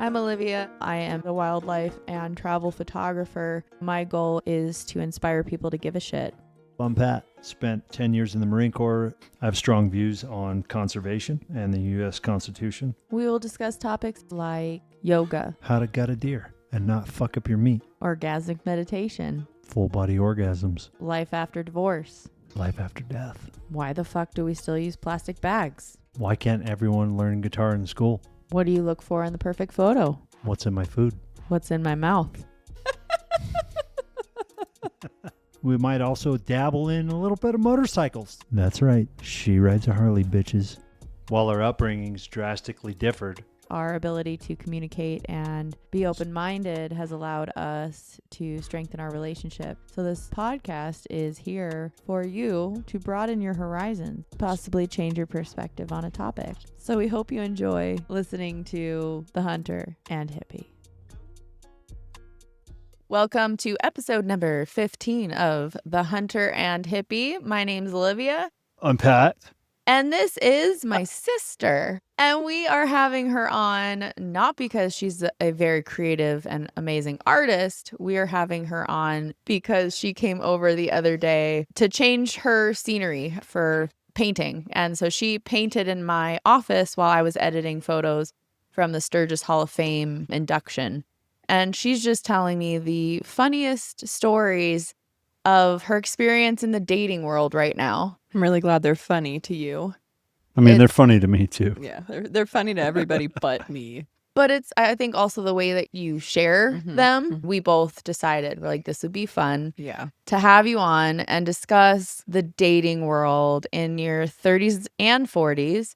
I'm Olivia. I am a wildlife and travel photographer. My goal is to inspire people to give a shit. I'm Pat. Spent 10 years in the Marine Corps. I have strong views on conservation and the U.S. Constitution. We will discuss topics like yoga, How to gut a deer and not fuck up your meat. orgasmic meditation, Full body orgasms. life after divorce. Life after death. Why the fuck do we still use plastic bags? Why can't everyone learn guitar in school? What do you look for in the perfect photo? What's in my food? What's in my mouth? We might also dabble in a little bit of motorcycles. That's right. She rides a Harley, bitches. While our upbringings drastically differed, Our ability to communicate and be open-minded has allowed us to strengthen our relationship. So this podcast is here for you to broaden your horizons, possibly change your perspective on a topic. So we hope you enjoy listening to the Hunter and Hippie. Welcome to episode number 15 of the Hunter and Hippie. My name's Olivia. I'm Pat. And this is my sister. And we are having her on not because she's a very creative and amazing artist. We are having her on because she came over the other day to change her scenery for painting. And so she painted in my office while I was editing photos from the Sturgis Hall of Fame induction. And she's just telling me the funniest stories of her experience in the dating world right now. I'm really glad they're funny to you. I mean, they're funny to me too. Yeah, they're funny to everybody but me. But it's, I think, also the way that you share them. We both decided, we're like, this would be fun Yeah. to have you on and discuss the dating world in your 30s and 40s.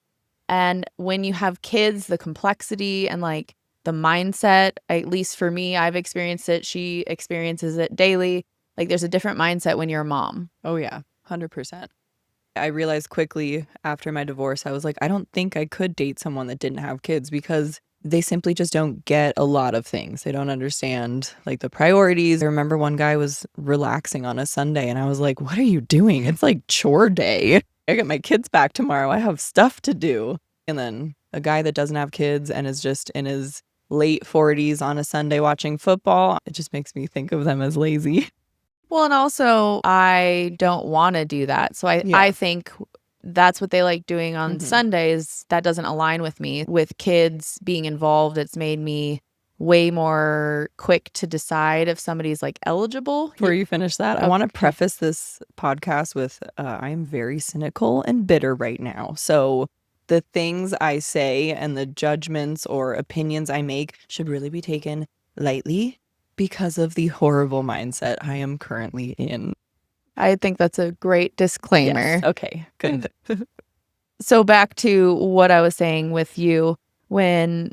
And when you have kids, the complexity and like the mindset, at least for me, I've experienced it. She experiences it daily. Like there's a different mindset when you're a mom. Oh, yeah. 100%. I realized quickly after my divorce, I was like, I don't think I could date someone that didn't have kids because they simply just don't get a lot of things. They don't understand like the priorities. I remember one guy was relaxing on a Sunday and I was like, what are you doing? It's like chore day. I get my kids back tomorrow. I have stuff to do. And then a guy that doesn't have kids and is just in his late 40s on a Sunday watching football, it just makes me think of them as lazy. Well, and also I don't want to do that. So I think that's what they like doing on Sundays. That doesn't align with me. With kids being involved, it's made me way more quick to decide if somebody's like eligible. Before you finish that, I want to preface this podcast with I am very cynical and bitter right now. So the things I say and the judgments or opinions I make should really be taken lightly because of the horrible mindset I am currently in. I think that's a great disclaimer. Yes. Okay, good. So back to what I was saying with you when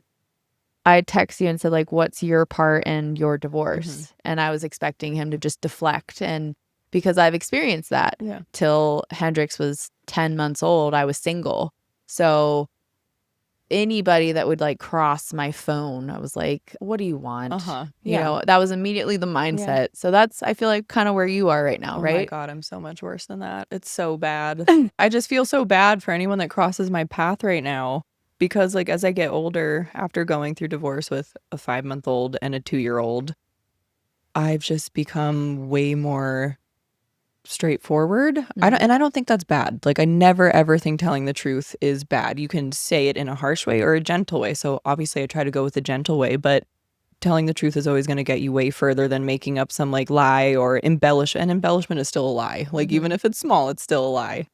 I text you and said, like, what's your part in your divorce? And I was expecting him to just deflect. And because I've experienced that till Hendrix was 10 months old, I was single. So anybody that would like cross my phone, I was like, what do you want? You know, that was immediately the mindset. Yeah. So that's, I feel like, kind of where you are right now, right? Oh my God, I'm so much worse than that. It's so bad. I just feel so bad for anyone that crosses my path right now because like as I get older, after going through divorce with a 5-month-old and a 2-year-old, I've just become way more straightforward. I don't think that's bad. Like I never ever think telling the truth is bad. You can say it in a harsh way or a gentle way. So obviously I try to go with the gentle way, but telling the truth is always going to get you way further than making up some like lie or embellish. And embellishment is still a lie. Like even if it's small, it's still a lie.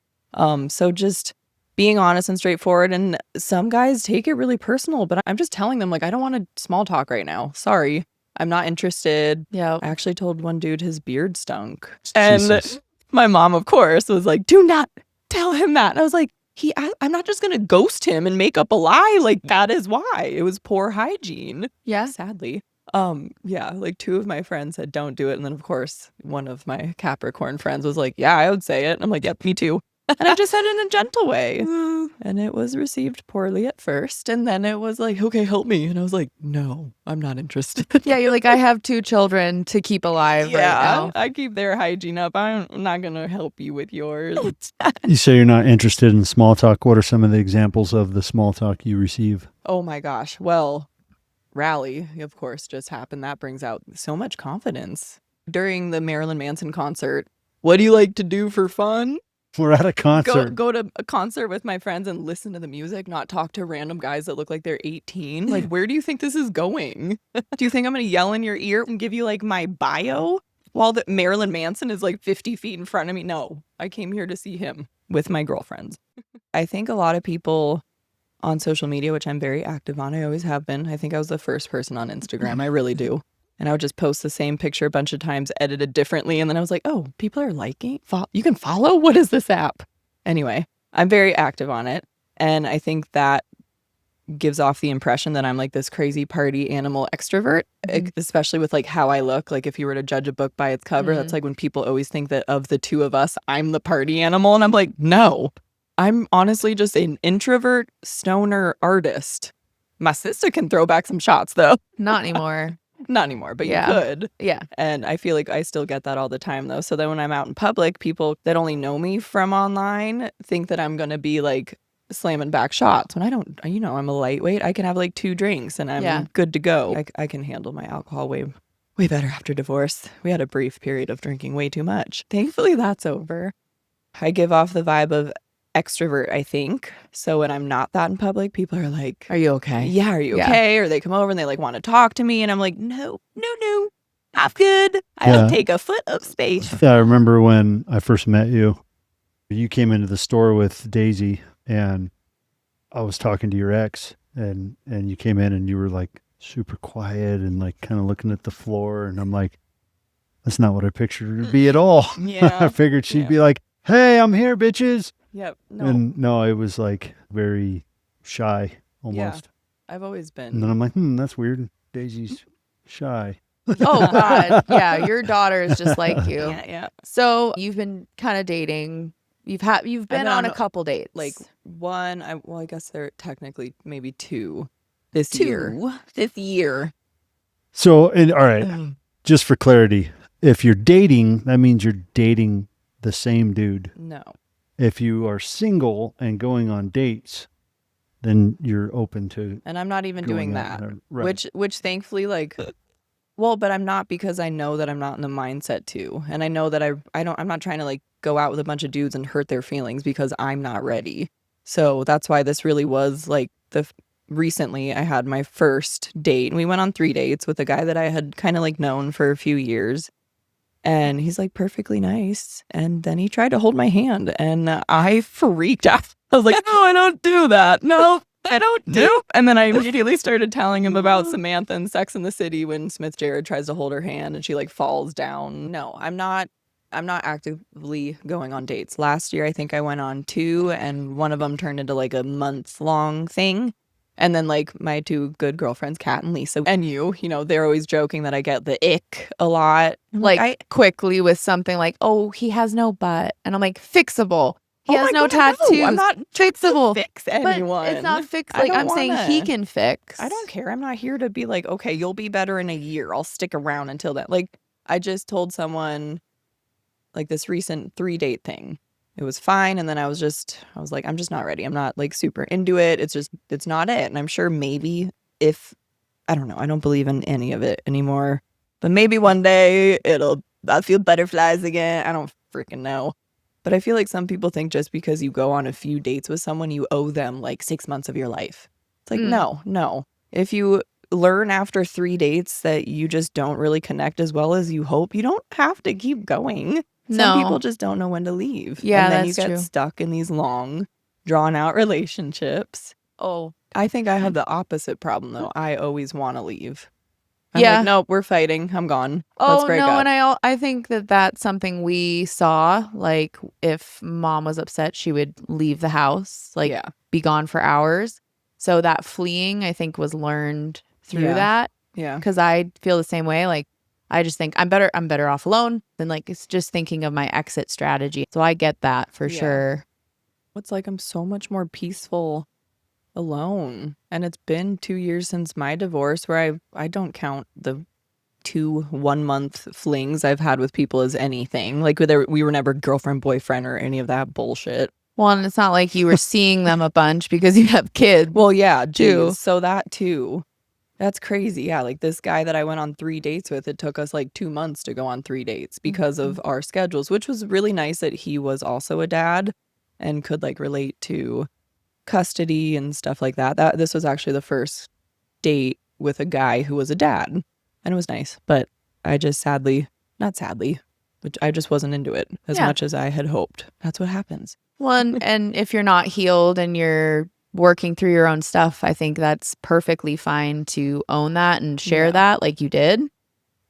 So just being honest and straightforward. And some guys take it really personal, but I'm just telling them like I don't want to small talk right now. Sorry. I'm not interested. Yeah. I actually told one dude his beard stunk. And my mom, of course, was like, do not tell him that. And I was like, I'm not just going to ghost him and make up a lie. Like, that is why. It was poor hygiene. Yeah. Sadly. Yeah, like 2 of my friends said, don't do it. And then, of course, one of my Capricorn friends was like, yeah, I would say it. And I'm like, yep, me too. And I just said it in a gentle way. And it was received poorly at first. And then it was like, okay, help me. And I was like, no, I'm not interested. Yeah, you're like, I have 2 children to keep alive right now. I keep their hygiene up. I'm not going to help you with yours. You say you're not interested in small talk. What are some of the examples of the small talk you receive? Oh my gosh. Well, rally, of course, just happened. That brings out so much confidence. During the Marilyn Manson concert, what do you like to do for fun? We're at a concert. Go to a concert with my friends and listen to the music, not talk to random guys that look like they're 18. Like, where do you think this is going? Do you think I'm going to yell in your ear and give you like my bio while the Marilyn Manson is like 50 feet in front of me? No, I came here to see him with my girlfriends. I think a lot of people on social media, which I'm very active on, I always have been. I think I was the first person on Instagram. I really do. And I would just post the same picture a bunch of times, edited differently. And then I was like, oh, people are liking? You can follow? What is this app? Anyway, I'm very active on it. And I think that gives off the impression that I'm like this crazy party animal extrovert, especially with like how I look. Like if you were to judge a book by its cover, that's like when people always think that of the two of us, I'm the party animal. And I'm like, no, I'm honestly just an introvert stoner artist. My sister can throw back some shots though. Not anymore. Not anymore, but you could. Yeah. And I feel like I still get that all the time, though. So then when I'm out in public, people that only know me from online think that I'm going to be like slamming back shots when I don't, I'm a lightweight. I can have like 2 drinks and I'm good to go. I can handle my alcohol way better after divorce. We had a brief period of drinking way too much. Thankfully, that's over. I give off the vibe of extrovert, I think. So when I'm not that in public, people are like, are you okay? Yeah, are you okay? Or they come over and they like want to talk to me and I'm like, no, I'm good. I don't take a foot of space. I remember when I first met you, you came into the store with Daisy and I was talking to your ex and you came in and you were like super quiet and like kind of looking at the floor and I'm like, that's not what I pictured her to be at all. Yeah. I figured she'd be like, hey, I'm here, bitches. Yep. No. And no, it was like very shy almost. Yeah, I've always been. And then I'm like, that's weird. Daisy's shy. Oh God. Yeah. Your daughter is just like you. Yeah. So you've been kind of dating. You've been on a couple dates. Like one, I guess they're technically maybe 2 this year. So, all right, just for clarity, if you're dating, that means you're dating the same dude. No. If you are single and going on dates, then you're open to. And I'm not even doing that, right. which thankfully, like, well, but I'm not because I know that I'm not in the mindset to, and I know that I'm not trying to like go out with a bunch of dudes and hurt their feelings because I'm not ready. So that's why this really was like recently I had my first date and we went on 3 dates with a guy that I had kind of like known for a few years. And he's like perfectly nice. And then he tried to hold my hand and I freaked out. I was like, no, I don't do that. No, I don't do. And then I immediately started telling him about Samantha in Sex and the City when Smith Jared tries to hold her hand and she like falls down. No, I'm not actively going on dates. Last year, I think I went on 2 and one of them turned into like a month-long thing. And then like my 2 good girlfriends, Kat and Lisa, and you know, they're always joking that I get the ick a lot. Like quickly with something like, oh, he has no butt. And I'm like, fixable. He has no tattoos. No, I'm not fixable. Fix anyone. But it's not fix. Like I'm saying he can fix. I don't care. I'm not here to be like, okay, you'll be better in a year. I'll stick around until then. Like I just told someone like this recent 3-date thing. It was fine. And then I was like, I'm just not ready. I'm not like super into it. It's not it. And I'm sure maybe I don't know, I don't believe in any of it anymore. But maybe one day I'll feel butterflies again. I don't freaking know. But I feel like some people think just because you go on a few dates with someone, you owe them like 6 months of your life. It's like, no. If you learn after 3 dates that you just don't really connect as well as you hope, you don't have to keep going. Some people just don't know when to leave. Yeah, and then that's you get true. stuck in these long, drawn-out relationships. Oh, I think I have the opposite problem, though. I always want to leave. I'm like, nope, we're fighting. I'm gone. Let's break up. And I think that that's something we saw. Like, if mom was upset, she would leave the house, like, be gone for hours. So that fleeing, I think, was learned through that. Yeah. Because I feel the same way. Like, I just think I'm better off alone than like it's just thinking of my exit strategy. So I get that for sure. It's like I'm so much more peaceful alone. And it's been 2 years since my divorce where I don't count the 2 1-month flings I've had with people as anything. Like we were never girlfriend, boyfriend or any of that bullshit. Well, and it's not like you were seeing them a bunch because you have kids. Well, yeah, too. So that too. That's crazy. Yeah, like this guy that I went on 3 dates with, it took us like 2 months to go on 3 dates because of our schedules, which was really nice that he was also a dad and could like relate to custody and stuff like that. This was actually the first date with a guy who was a dad, and it was nice. But I just not sadly, but I just wasn't into it as much as I had hoped. That's what happens. Well, and if you're not healed and you're working through your own stuff, I think that's perfectly fine to own that and share that like you did,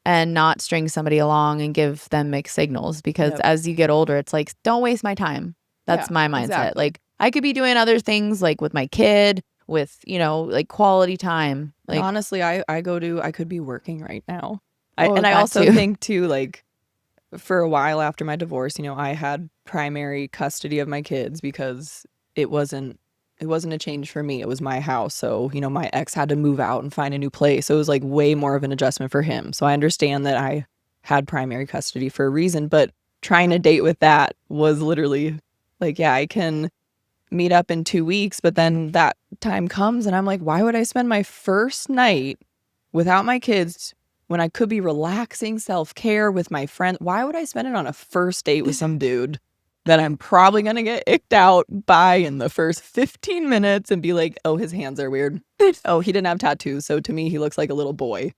and not string somebody along and give them mixed signals, because as you get older, it's like, don't waste my time. That's my mindset. Exactly. Like, I could be doing other things, like with my kid, with, you know, like quality time. Like, And honestly, I could be working right now. Oh, I that also too. think too, like, for a while after my divorce, you know, I had primary custody of my kids because it wasn't a change for me. It was my house. So, you know, my ex had to move out and find a new place. So it was like way more of an adjustment for him. So I understand that I had primary custody for a reason, but trying to date with that was literally like, yeah, I can meet up in 2 weeks, but then that time comes and I'm like, why would I spend my first night without my kids when I could be relaxing self-care with my friend? Why would I spend it on a first date with some dude that I'm probably going to get icked out by in the first 15 minutes and be like, oh, his hands are weird. Oh, he didn't have tattoos. So to me, he looks like a little boy.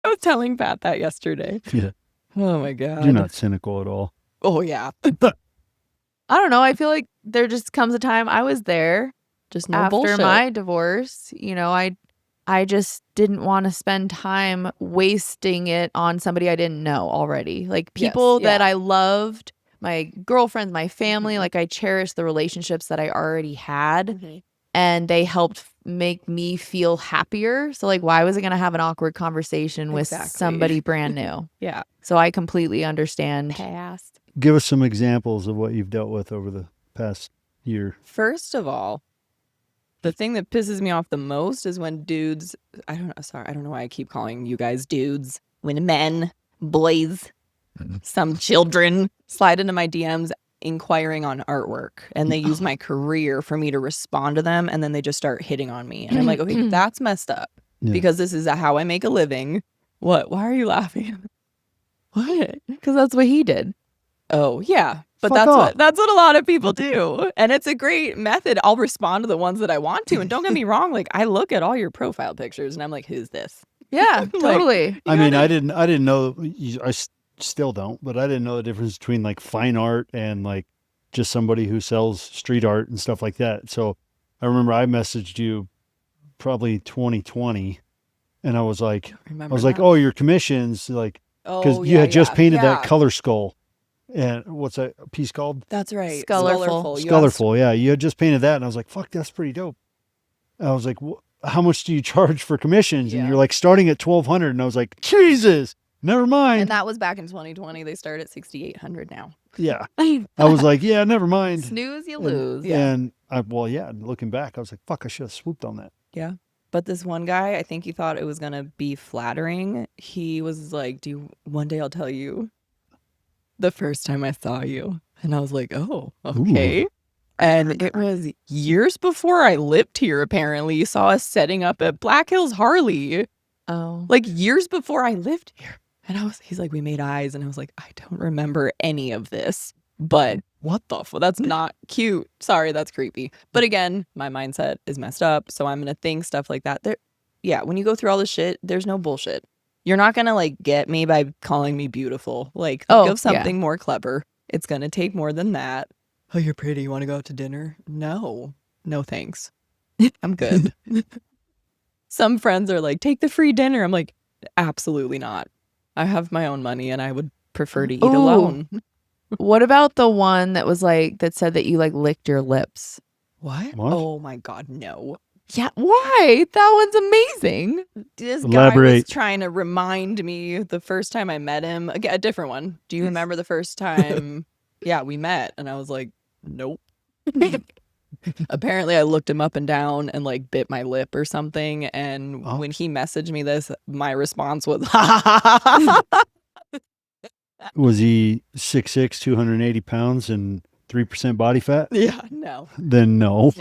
I was telling Pat that yesterday. Yeah. Oh my God. You're not cynical at all. Oh yeah. I don't know. I feel like there just comes a time, I was there Just no after bullshit. my divorce. You know, I just didn't want to spend time wasting it on somebody I didn't know already. Like people that I loved, my girlfriends, my family, like I cherished the relationships that I already had, and they helped make me feel happier. So like, why was I going to have an awkward conversation with somebody brand new? Yeah. So I completely understand. Past. Give us some examples of what you've dealt with over the past year. First of all, the thing that pisses me off the most is when dudes, I don't know why I keep calling you guys dudes, when men, boys, some children slide into my DMs inquiring on artwork, and they use my career for me to respond to them, and then they just start hitting on me. And I'm like, okay, that's messed up because this is how I make a living. What? Why are you laughing? What? Because that's what he did. Oh, yeah. But Fuck that's what a lot of people do. And it's a great method. I'll respond to the ones that I want to. And don't get me wrong, like I look at all your profile pictures and I'm like, who's this? Yeah, totally. I mean, I didn't know, still don't, but I didn't know the difference between like fine art and like just somebody who sells street art and stuff like that. So I remember I messaged you probably 2020 and I was like, oh, your commissions, like, because you had just painted that color skull. And what's that piece called? That's right. Scolorful. Scolorful, yeah. You had just painted that, and I was like, fuck, that's pretty dope. And I was like, how much do you charge for commissions? And you're like, starting at $1,200. And I was like, Jesus, never mind. And that was back in 2020. They start at $6,800 now. Yeah. I was like, yeah, never mind. Snooze, you lose. And looking back, I was like, fuck, I should have swooped on that. Yeah. But this one guy, I think he thought it was going to be flattering. He was like, one day I'll tell you the first time I saw you. And I was like, oh, okay. Ooh. And it was years before I lived here, apparently. You saw us setting up at Black Hills Harley. Oh. Like years before I lived here. And he's like, we made eyes. And I was like, I don't remember any of this. But what the fuck? That's not cute. Sorry, that's creepy. But again, my mindset is messed up. So I'm going to think stuff like that. When you go through all this shit, there's no bullshit. You're not going to like get me by calling me beautiful. Like think of something more clever. It's going to take more than that. Oh, you're pretty. You want to go out to dinner? No thanks. I'm good. Some friends are like, take the free dinner. I'm like, absolutely not. I have my own money and I would prefer to eat alone. What about the one that was like, that said that you like licked your lips? What? Oh my God, no. Yeah, why? That one's amazing. This guy was trying to remind me the first time I met him. Again, a different one. Do you remember the first time? Yeah, we met. And I was like, nope. Apparently, I looked him up and down and like bit my lip or something. And when he messaged me this, my response was, Was he 6'6", 280 pounds and 3% body fat? Yeah, no. Then no.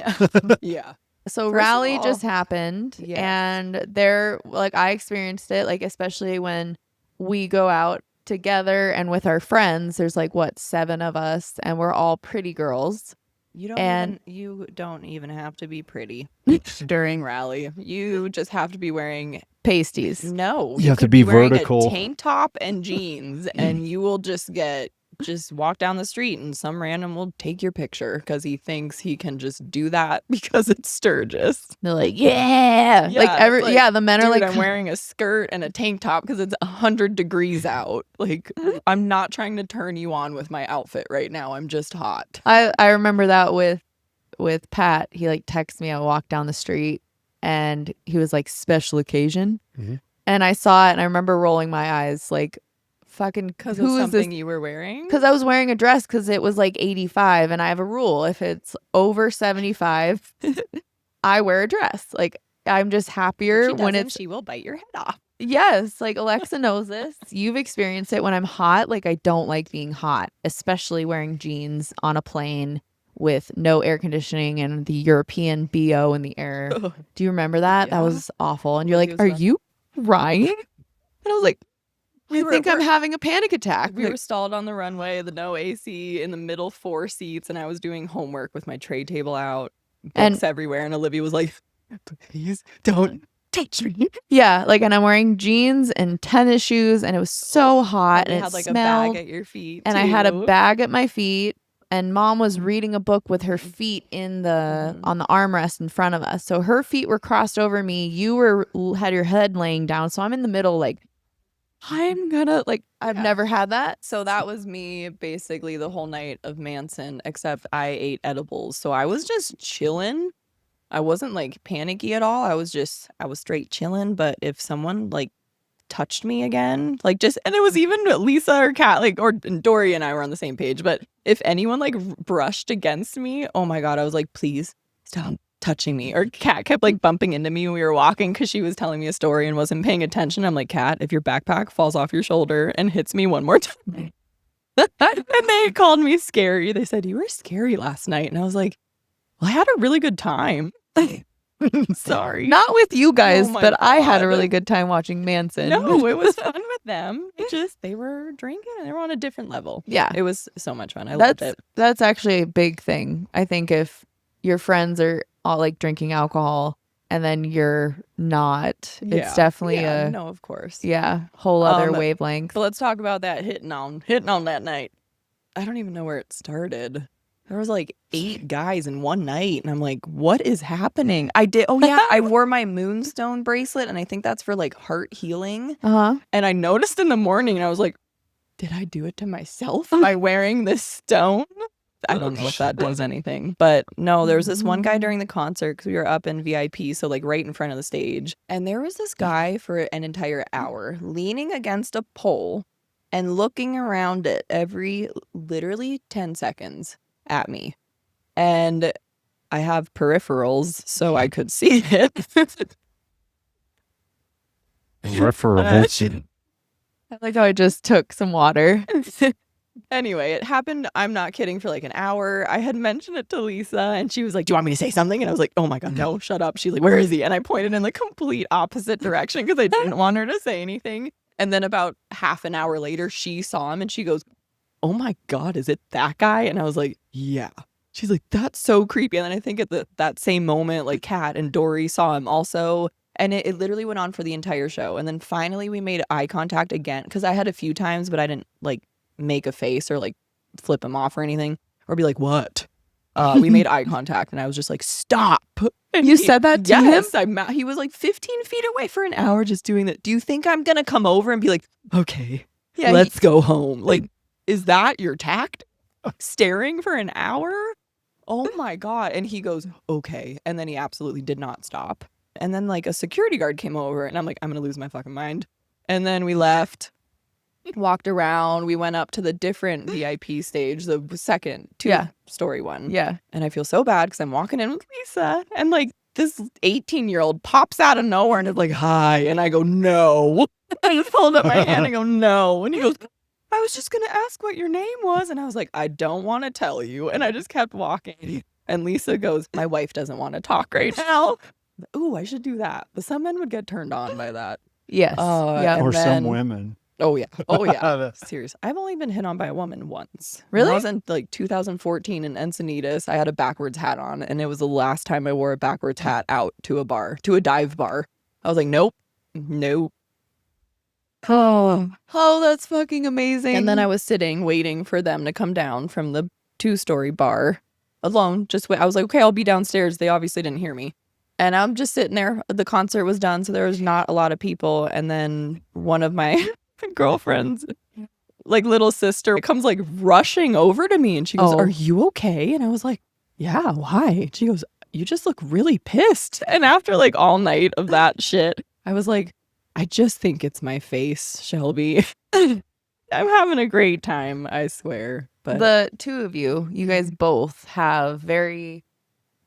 Yeah. So First of rally all, just happened, yes. and there, like, I experienced it, like, especially when we go out together and with our friends. There's like what, 7 of us, and we're all pretty girls. You And don't even have to be pretty during rally. You just have to be wearing pasties. no. You have to could be wearing vertical. a tank top and jeans, and you will just walk down the street, and some random will take your picture because he thinks he can just do that because it's Sturgis. They're like, yeah, like the men are Dude, like, I'm wearing a skirt and a tank top because it's 100 degrees out. Like, I'm not trying to turn you on with my outfit right now. I'm just hot. I remember that with Pat. He like texted me. I walked down the street, and he was like, special occasion, and I saw it, and I remember rolling my eyes like, fucking, Because who of is this? something you were wearing? Because I was wearing a dress because it was like 85, and I have a rule: if it's over 75, I wear a dress. Like, I'm just happier when she will bite your head off. yes, like Alexa knows this. You've experienced it when I'm hot. Like, I don't like being hot, especially wearing jeans on a plane with no air conditioning and the European BO in the air. Do you remember that? That Yeah. was awful. And you're like, It was are rough. you crying? And I was like, I think I'm we're- having a panic attack. We were stalled on the runway, the no AC, in the middle 4 seats, and I was doing homework with my tray table out, books everywhere, and Olivia was like, please don't touch me. Yeah, like, and I'm wearing jeans and tennis shoes, and it was so hot, Probably and it had like smelled, a bag at your feet, and I had a too. bag at my feet, and Mom was reading a book with her feet in the on the armrest in front of us. So her feet were crossed over me. You had your head laying down, so I'm in the middle, like, I'm gonna, like, I've never had that. So that was me basically the whole night of Manson, except I ate edibles. So I was just chilling. I wasn't like panicky at all. I was straight chilling. But if someone like touched me again, like and it was even Lisa or Kat, like, or Dory and I were on the same page. But if anyone like brushed against me, oh my God, I was like, please stop touching me. Or Kat kept like bumping into me when we were walking because she was telling me a story and wasn't paying attention. I'm like, Kat, if your backpack falls off your shoulder and hits me one more time. And they called me scary. They said, you were scary last night. And I was like, well, I had a really good time. Sorry. Not with you guys, Oh my but I had a God. really good time watching Manson. No, it was fun with them. They were drinking and they were on a different level. Yeah. It was so much fun. I loved it. That's actually a big thing. I think if your friends are all like drinking alcohol and then you're not, it's definitely no, of course. whole other wavelength. But let's talk about that hitting on that night. I don't even know where it started. There was like 8 guys in one night, and I'm like, what is happening? I wore my moonstone bracelet, and I think that's for like heart healing. And I noticed in the morning, and I was like, did I do it to myself by wearing this stone? I don't know if that does anything, but no, there was this one guy during the concert because we were up in VIP, so like right in front of the stage. And there was this guy for an entire hour leaning against a pole and looking around it every literally 10 seconds at me. And I have peripherals, so I could see it. Referable. I like how I just took some water. Anyway, it happened, I'm not kidding, for like an hour. I had mentioned it to Lisa and she was like, do you want me to say something? And I was like, oh my God, no, shut up. She's like, where is he? And I pointed in the complete opposite direction because I didn't want her to say anything. And then about half an hour later, she saw him and she goes, oh my God, is it that guy? And I was like, yeah. She's like, that's so creepy. And then I think at that same moment, like Kat and Dory saw him also. And it literally went on for the entire show. And then finally we made eye contact again because I had a few times, but I didn't like make a face or like flip him off or anything or be like, what? We made eye contact and I was just like, stop. And You said that to him? Yes, he was like 15 feet away for an hour just doing that. Do you think I'm going to come over and be like, okay, let's go home? Like, is that your tact? Staring for an hour? Oh my God. And he goes, okay. And then he absolutely did not stop. And then like a security guard came over and I'm like, I'm going to lose my fucking mind. And then we left, walked around. We went up to the different VIP stage, the second 2-story one. Yeah. And I feel so bad because I'm walking in with Lisa and like this 18-year-old pops out of nowhere and is like, hi. And I go, no. I just hold up my hand and go, no. And he goes, I was just going to ask what your name was. And I was like, I don't want to tell you. And I just kept walking. And Lisa goes, my wife doesn't want to talk right now. Ooh, I should do that. But some men would get turned on by that. Yes. Yeah. Or And some then- women. Oh, yeah. Oh, yeah. That's- Serious. I've only been hit on by a woman once. Really? When I was in like 2014 in Encinitas. I had a backwards hat on, and it was the last time I wore a backwards hat out to a dive bar. I was like, nope. Oh, that's fucking amazing. And then I was sitting waiting for them to come down from the 2-story bar alone. I was like, okay, I'll be downstairs. They obviously didn't hear me. And I'm just sitting there. The concert was done, so there was not a lot of people. And then one of my girlfriends, like little sister, comes like rushing over to me, and she goes, Oh. are you okay? And I was like, yeah, why? She goes, you just look really pissed. And after like all night of that shit, I was like, I just think it's my face, Shelby. I'm having a great time, I swear. But the two of you guys both have very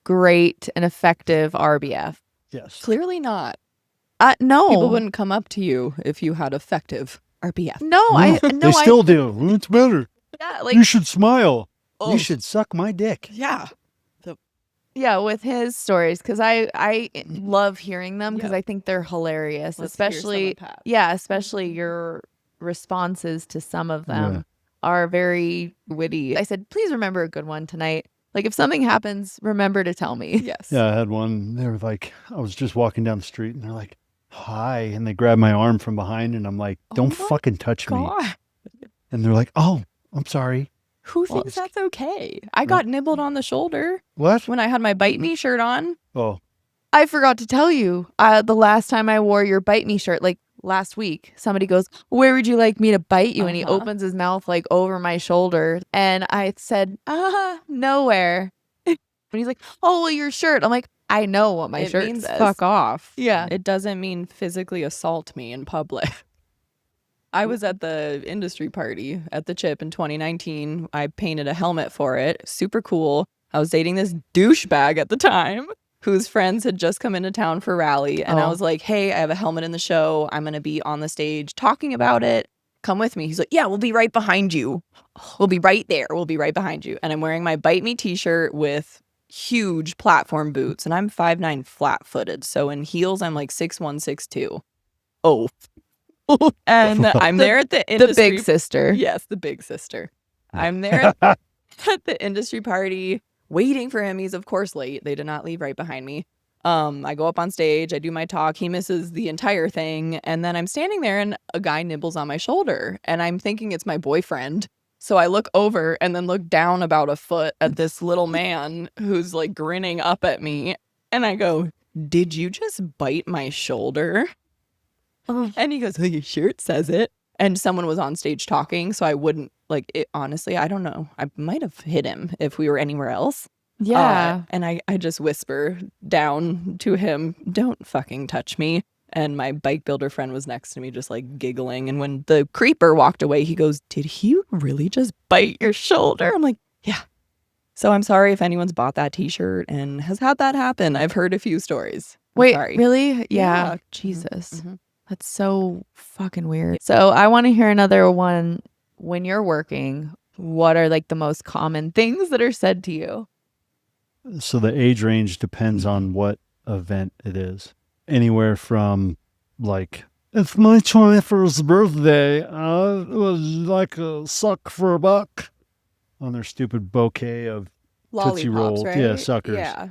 great and effective RBF. Yes. clearly not. No. People wouldn't come up to you if you had effective RBF. No, They still do. It's better. yeah, like You should smile. Oh. You should suck my dick. Yeah. yeah, with his stories, because I love hearing them because Yeah. I think they're hilarious, Let's hear some especially of Pat. especially your responses to some of them are very witty. I said, please remember a good one tonight. Like if something happens, remember to tell me. Yes. Yeah, I had one. They were like, I was just walking down the street and they're like, hi. And they grabbed my arm from behind and I'm like, don't my fucking touch me. God. And they're like, oh, I'm sorry. Who Well, thinks that's okay? I got nibbled on the shoulder What? when I had my Bite Me shirt on. Oh, I forgot to tell you, the last time I wore your Bite Me shirt, like last week, somebody goes, where would you like me to bite you? And he opens his mouth like over my shoulder. And I said, nowhere. And he's like, oh, well, your shirt. I'm like, I know what my shirt means says. fuck off. Yeah. It doesn't mean physically assault me in public. I was at the industry party at the Chip in 2019. I painted a helmet for it. Super cool. I was dating this douchebag at the time whose friends had just come into town for rally. And I Oh. was like, hey, I have a helmet in the show. I'm going to be on the stage talking about it. Come with me. He's like, yeah, we'll be right behind you. We'll be right there. We'll be right behind you. And I'm wearing my Bite Me t-shirt with huge platform boots. And I'm 5'9" flat-footed. So in heels, I'm like 6'1", 6'2". Oh. And I'm there at the The industry. big sister. Yes, the big sister. I'm there at the industry party waiting for him. He's of course late. They did not leave right behind me. I go up on stage, I do my talk. He misses the entire thing. And then I'm standing there and a guy nibbles on my shoulder and I'm thinking it's my boyfriend. So I look over and then look down about a foot at this little man who's like grinning up at me. And I go, did you just bite my shoulder? And he goes, well, your shirt says it. And someone was on stage talking, so I wouldn't, like, it, honestly, I don't know. I might have hit him if we were anywhere else. Yeah. And I just whisper down to him, don't fucking touch me. And my bike builder friend was next to me just, like, giggling. And when the creeper walked away, he goes, did he really just bite your shoulder? I'm like, yeah. So I'm sorry if anyone's bought that T-shirt and has had that happen. I've heard a few stories. I'm Wait, sorry. really? Yeah. Yeah. Jesus. Mhm. That's so fucking weird. So I want to hear another one. When you're working, what are like the most common things that are said to you? so the age range depends on what event it is. Anywhere from like, it's my 21st birthday. It was like a suck for a buck on their stupid bouquet of Tootsie Lollipops, Roll. right? Yeah, suckers. Yeah.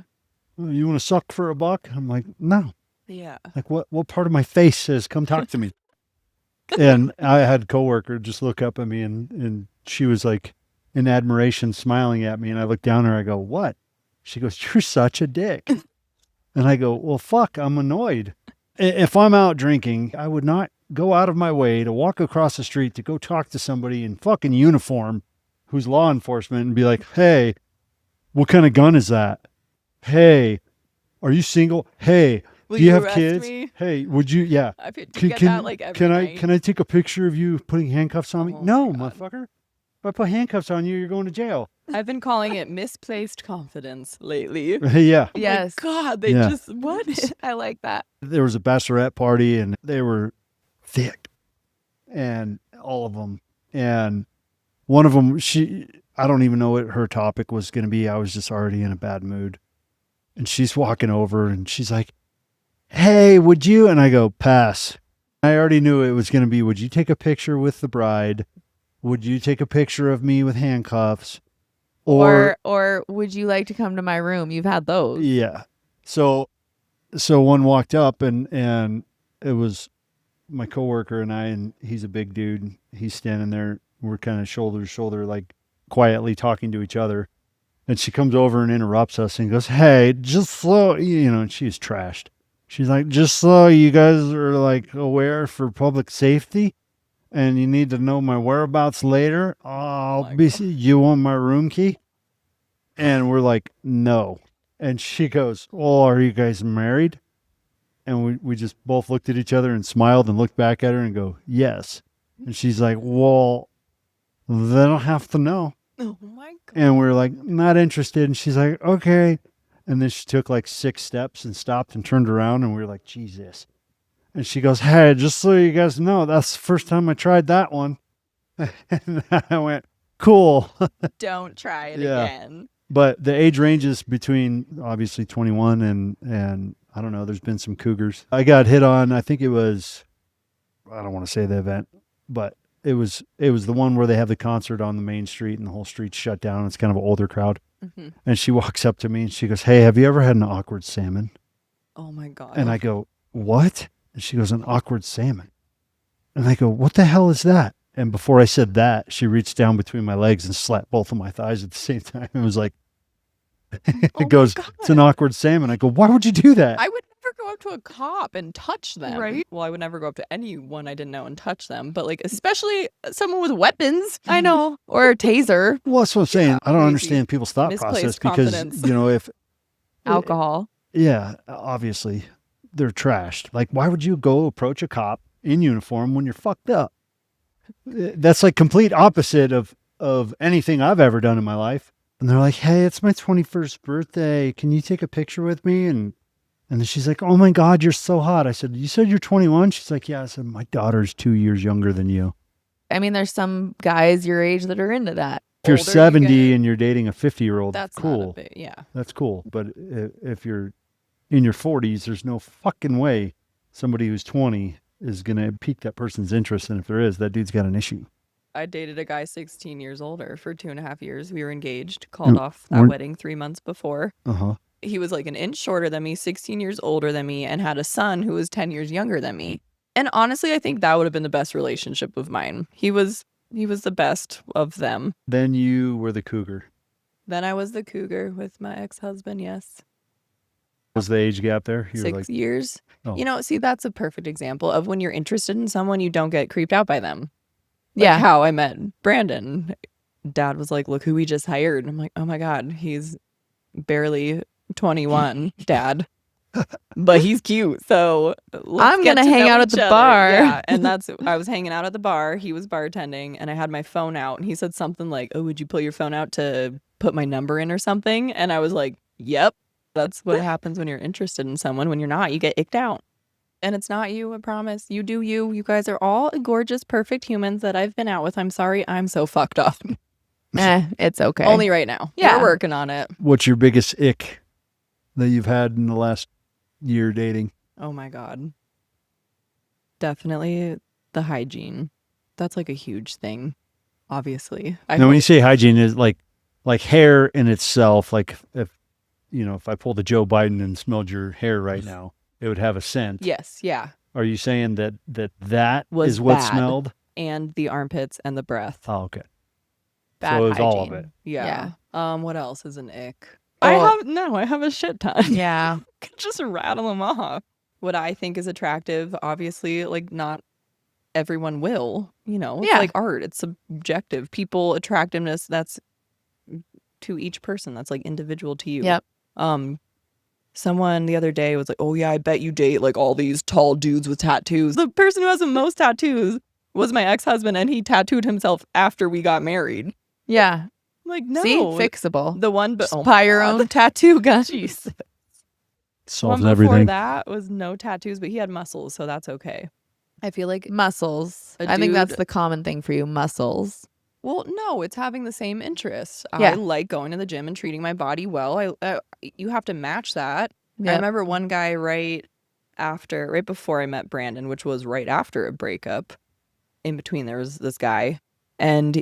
You want to suck for a buck? I'm like, no. Yeah. Like what part of my face says, come talk to me? And I had a coworker just look up at me and she was like in admiration smiling at me. And I looked down at her, I go, what? She goes, you're such a dick. And I go, well, fuck, I'm annoyed. If I'm out drinking, I would not go out of my way to walk across the street to go talk to somebody in fucking uniform who's law enforcement and be like, hey, what kind of gun is that? Hey, are you single? Hey, Will do you have arrest kids? me? Hey, would you? Yeah. I get that like every can night. I take a picture of you putting handcuffs on me? Oh No, my God. motherfucker. If I put handcuffs on you, you're going to jail. I've been calling it misplaced confidence lately. Yeah. I'm Yes. like, God, they Yeah. just what? I like that. There was a bachelorette party and they were thick, and all of them. And one of them, I don't even know what her topic was going to be. I was just already in a bad mood. And she's walking over and she's like, hey, would you? And I go, pass. I already knew it was going to be, would you take a picture with the bride? Would you take a picture of me with handcuffs? Or would you like to come to my room? You've had those. Yeah. So one walked up and it was my coworker and I, and he's a big dude. He's standing there. We're kind of shoulder to shoulder, like quietly talking to each other. And she comes over and interrupts us and goes, hey, just slow, and she's trashed. She's like, just so you guys are like aware for public safety and you need to know my whereabouts later. You want my room key? And we're like, no. And she goes, well, are you guys married? And we just both looked at each other and smiled and looked back at her and go, yes. And she's like, well, they don't have to know. Oh my God. And we're like, not interested. And she's like, okay. And then she took like 6 steps and stopped and turned around. And we were like, Jesus. And she goes, hey, just so you guys know, that's the first time I tried that one. And I went, cool. Don't try it Yeah. again. But the age ranges between obviously 21 and I don't know, there's been some cougars. I got hit on, I think it was, I don't want to say the event, but it was the one where they have the concert on the main street and the whole street's shut down. It's kind of an older crowd. Mm-hmm. And she walks up to me and she goes, hey, have you ever had an awkward salmon? Oh my God. And I go, what? And she goes, an awkward salmon. And I go, what the hell is that? And before I said that, she reached down between my legs and slapped both of my thighs at the same time. It was like, it goes, it's an awkward salmon. I go, why would you do that? I would never go up to a cop and touch them. Right. Well, I would never go up to anyone I didn't know and touch them. But like, especially someone with weapons. I know. Or a taser. Well, that's what I'm saying. Yeah, I don't crazy. understand people's thought Misplaced process because, confidence. if, Alcohol. yeah, obviously they're trashed. Like, why would you go approach a cop in uniform when you're fucked up? That's like complete opposite of anything I've ever done in my life. And they're like, hey, it's my 21st birthday. Can you take a picture with me? And then she's like, oh my God, you're so hot. I said, you said you're 21? She's like, yeah. I said, my daughter's 2 years younger than you. I mean, there's some guys your age that are into that. If you're Older you 70 get, and you're dating a 50-year-old, that's cool. not a bit, yeah. That's cool. But if you're in your 40s, there's no fucking way somebody who's 20 is going to pique that person's interest. And if there is, that dude's got an issue. I dated a guy 16 years older for 2.5 years. We were engaged, called off that weren't- wedding 3 months before. Uh-huh. He was like an inch shorter than me, 16 years older than me, and had a son who was 10 years younger than me. And honestly, I think that would have been the best relationship of mine. He was the best of them. Then you were the cougar. Then I was the cougar with my ex-husband, yes. Was the age gap there? You were 6 like, years. oh. You know, see, that's a perfect example of when you're interested in someone, you don't get creeped out by them. Like Yeah. how I met Brandon. Dad was like, look who we just hired. And I'm like, oh my God, he's barely 21, Dad. But he's cute. So I'm going to hang out at the bar. Yeah. And I was hanging out at the bar. He was bartending and I had my phone out and he said something like, oh, would you pull your phone out to put my number in or something? And I was like, yep. That's what happens when you're interested in someone. When you're not, you get icked out. And it's not you, I promise. You do you. You guys are all gorgeous, perfect humans that I've been out with. I'm sorry. I'm so fucked up. It's okay. Only right now. Yeah. We're working on it. what's your biggest ick that you've had in the last year dating? Oh my God. Definitely the hygiene. That's like a huge thing, obviously. Now, when you say hygiene, is like hair in itself, like if I pulled a Joe Biden and smelled your hair right now, it would have a scent. Yes, yeah. Are you saying that Was is what bad. smelled? And the armpits and the breath. Oh, okay. Bad so it was hygiene. all of it. Yeah. What else is an ick? Oh. I have a shit ton. Yeah. Just rattle them off. What I think is attractive, obviously, like not everyone will, it's Yeah. like art. It's subjective. People attractiveness, that's to each person. That's like individual to you. Yep. Someone the other day was like, oh yeah, I bet you date like all these tall dudes with tattoos. The person who has the most tattoos was my ex-husband and he tattooed himself after we got married. Yeah. I'm like, no. See? Fixable. The one, but Just buy your own tattoo gun. Jeez. Solves One before everything. that was no tattoos, but he had muscles, so that's okay. I feel like Muscles. A I think that's dude- the common thing for you. Muscles. Well, no, it's having the same interests. Yeah. I like going to the gym and treating my body well. You have to match that. I Yep. remember one guy right before I met Brandon, which was right after a breakup. In between, there was this guy. And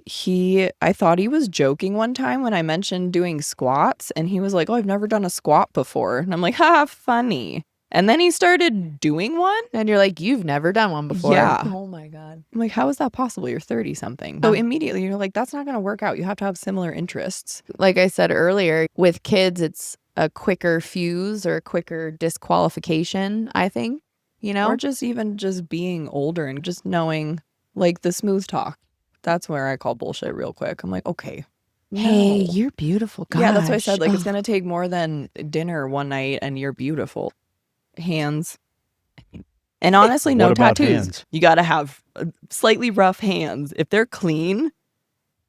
I thought he was joking one time when I mentioned doing squats. And he was like, oh, I've never done a squat before. And I'm like, ha, funny. And then he started doing one. And you're like, you've never done one before. Yeah. Oh my God. I'm like, how is that possible? You're 30 something. So immediately you're like, that's not going to work out. You have to have similar interests. Like I said earlier, with kids, it's a quicker fuse or a quicker disqualification, I think, you know? Or just even just being older and just knowing like the smooth talk. That's where I call bullshit real quick. I'm like, okay. Hey, no. you're beautiful. Gosh. Yeah, that's what I said. Like, it's going to take more than dinner one night and you're beautiful. Hands. And honestly, no What about tattoos. hands? You got to have slightly rough hands. If they're clean,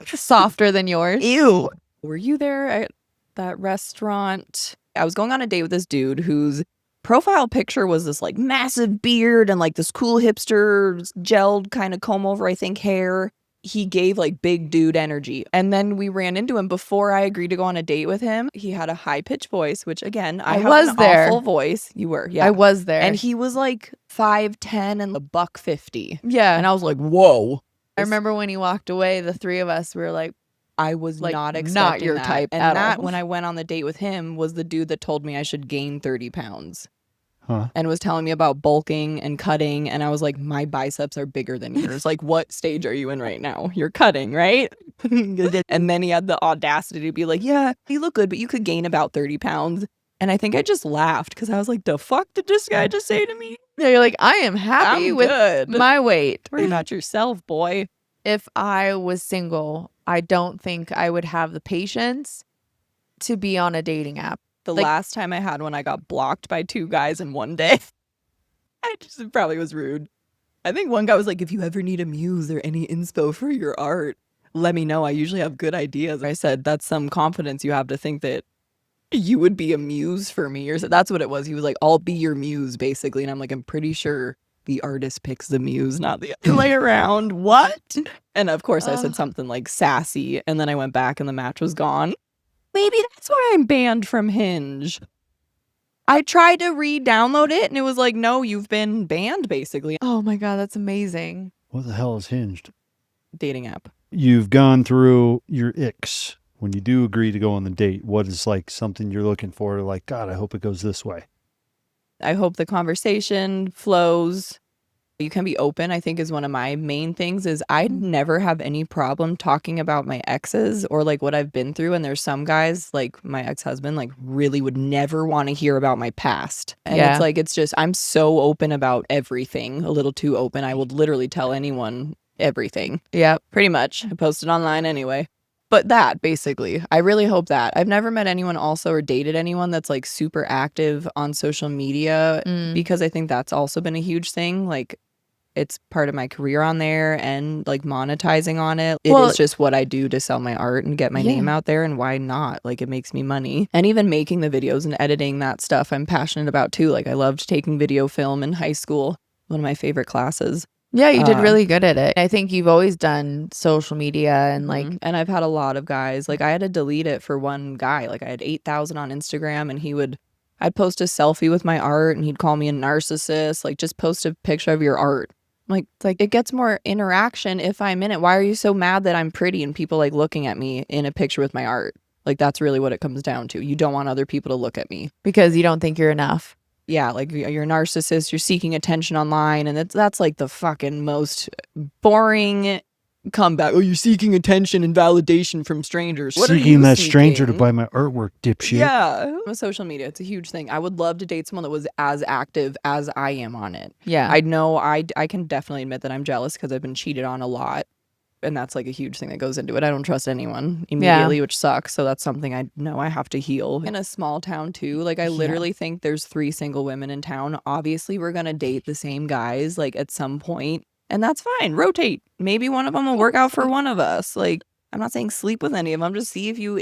Softer than yours. ew. Were you there at that restaurant? I was going on a date with this dude whose profile picture was this like massive beard and like this cool hipster gelled kind of comb over, I think, hair. He gave like big dude energy. And then we ran into him before I agreed to go on a date with him. He had a high pitched voice, which again, I have was an there. awful voice. You were, yeah. I was there. And he was like 5'10" and $150. yeah. And I was like, whoa. I remember when he walked away, the three of us, we were like, I was Like, not not expecting your that. type And at that, all. when I went on the date with him, was the dude that told me I should gain 30 pounds. Huh. And was telling me about bulking and cutting. And I was like, my biceps are bigger than yours. Like, what stage are you in right now? You're cutting, right? And then he had the audacity to be like, yeah, you look good, but you could gain about 30 pounds. And I think I just laughed because I was like, the fuck did this guy just say to me? yeah, you're like, I am happy I'm with good. my weight. Worry about yourself, boy. If I was single, I don't think I would have the patience to be on a dating app. The Like- last time I had one, I got blocked by 2 guys in one day. It probably was rude. I think one guy was like, if you ever need a muse or any inspo for your art, let me know. I usually have good ideas. I said, that's some confidence you have to think that you would be a muse for me. Or so that's what it was. He was like, I'll be your muse, basically. And I'm like, I'm pretty sure the artist picks the muse, not the other way around. What? And of course, I said something like sassy. And then I went back and the match was gone. Maybe that's why I'm banned from Hinge. I tried to re-download it and it was like, no, you've been banned, basically. Oh my God, that's amazing. What the hell is Hinged? Dating app. You've gone through your icks. When you do agree to go on the date, what is like something you're looking for? Like, God, I hope it goes this way. I hope the conversation flows. You can be open, I think, is one of my main things. Is I never have any problem talking about my exes or like what I've been through. And there's some guys, like my ex-husband, like really would never want to hear about my past. And Yeah. it's like, it's just, I'm so open about everything, a little too open. I would literally tell anyone everything, Yeah. pretty much. I post it online anyway. But that, basically, I really hope that. I've never met anyone also or dated anyone that's like super active on social media because I think that's also been a huge thing. Like, it's part of my career on there and like monetizing on it. It Well- is just what I do to sell my art and get my Yeah. name out there. And why not? Like, it makes me money. And even making the videos and editing that stuff, I'm passionate about too. Like, I loved taking video film in high school, one of my favorite classes. Yeah, you did really good at it. I think you've always done social media and like, And I've had a lot of guys. Like, I had to delete it for one guy. Like, I had 8,000 on Instagram and I'd post a selfie with my art and he'd call me a narcissist. Like, just post a picture of your art. Like it gets more interaction if I'm in it. Why are you so mad that I'm pretty and people like looking at me in a picture with my art? Like, that's really what it comes down to. You don't want other people to look at me. because you don't think you're enough. Yeah, like you're a narcissist, you're seeking attention online, and that's like the fucking most boring comeback. Oh, you're seeking attention and validation from strangers. What are Seeking you that stranger to seeking? buy my artwork, dipshit. Yeah, with social media, it's a huge thing. I would love to date someone that was as active as I am on it. Yeah. I know I can definitely admit that I'm jealous because I've been cheated on a lot. And that's like a huge thing that goes into it. I don't trust anyone immediately, which sucks. So that's something I know I have to heal. In a small town too, like I literally think there's 3 single women in town. Obviously, we're going to date the same guys like at some point, and that's fine. Rotate. Maybe one of them will work out for one of us. Like, I'm not saying sleep with any of them. Just see if you